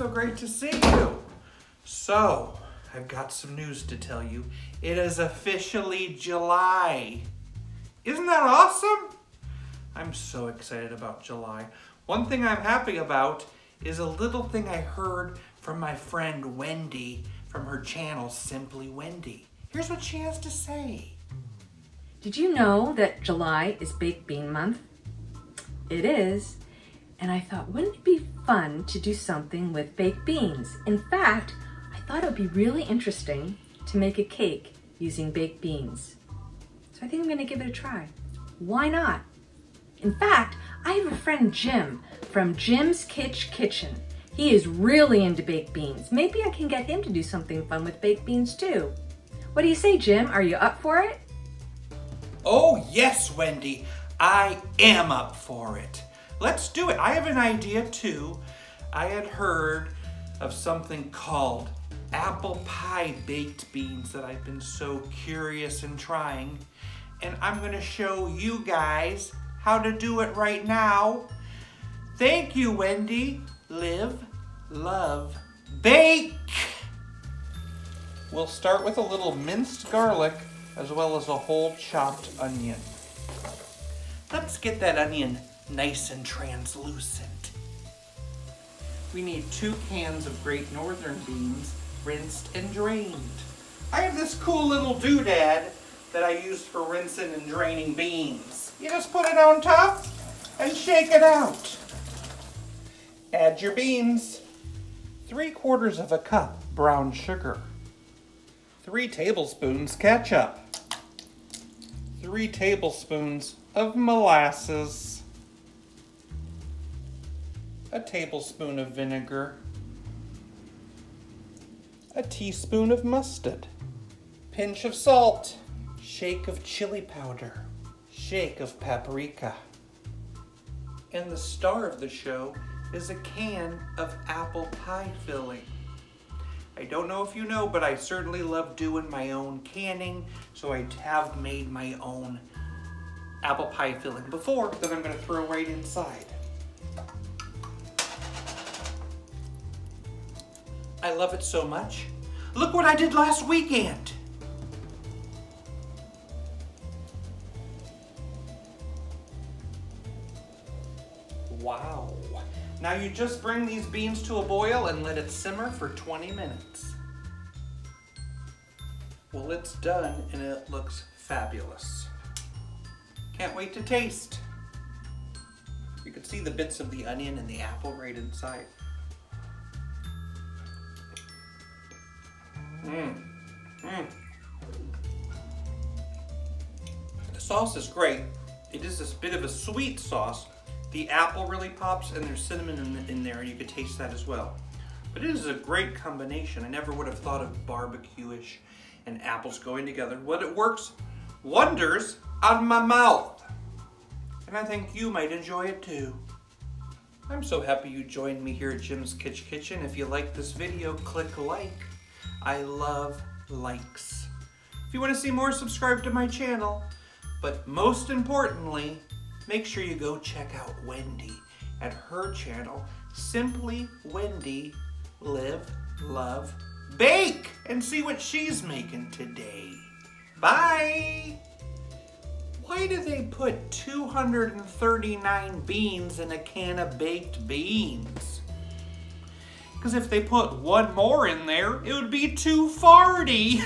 so great to see you. So, I've got some news to tell you. It is officially July. Isn't that awesome? I'm so excited about July. One thing I'm happy about is a little thing I heard from my friend Wendy from her channel, Simply Wendy. Here's what she has to say. Did you know that July is Baked Bean Month? It is. And I thought, wouldn't it be fun to do something with baked beans? In fact, I thought it would be really interesting to make a cake using baked beans. So I think I'm gonna give it a try. Why not? In fact, I have a friend, Jim, from Jim's Kitsch Kitchen. He is really into baked beans. Maybe I can get him to do something fun with baked beans too. What do you say, Jim? Are you up for it? Oh yes, Wendy, I am up for it. Let's do it. I have an idea too. I had heard of something called apple pie baked beans that I've been so curious in trying. And I'm gonna show you guys how to do it right now. Thank you, Wendy. Live, love, bake. We'll start with a little minced garlic as well as a whole chopped onion. Let's get that onion nice and translucent. We need 2 cans of Great Northern beans, rinsed and drained. I have this cool little doodad that I use for rinsing and draining beans. You just put it on top and shake it out. Add your beans. 3/4 of a cup brown sugar. 3 tablespoons ketchup. 3 tablespoons of molasses. A tablespoon of vinegar, a teaspoon of mustard, pinch of salt, shake of chili powder, shake of paprika. And the star of the show is a can of apple pie filling. I don't know if you know, but I certainly love doing my own canning, so I have made my own apple pie filling before that I'm gonna throw right inside. I love it so much. Look what I did last weekend. Wow. Now you just bring these beans to a boil and let it simmer for 20 minutes. Well, it's done and it looks fabulous. Can't wait to taste. You can see the bits of the onion and the apple right inside. The sauce is great. It is this bit of a sweet sauce. The apple really pops and there's cinnamon in there and you could taste that as well. But it is a great combination. I never would have thought of barbecue-ish and apples going together. But it works wonders on my mouth. And I think you might enjoy it too. I'm so happy you joined me here at Jim's Kitsch Kitchen. If you like this video, click like. I love likes. If you want to see more, subscribe to my channel. But most importantly, make sure you go check out Wendy at her channel, Simply Wendy Live, Love, Bake, and see what she's making today. Bye! Why do they put 239 beans in a can of baked beans? Because if they put one more in there, it would be 240.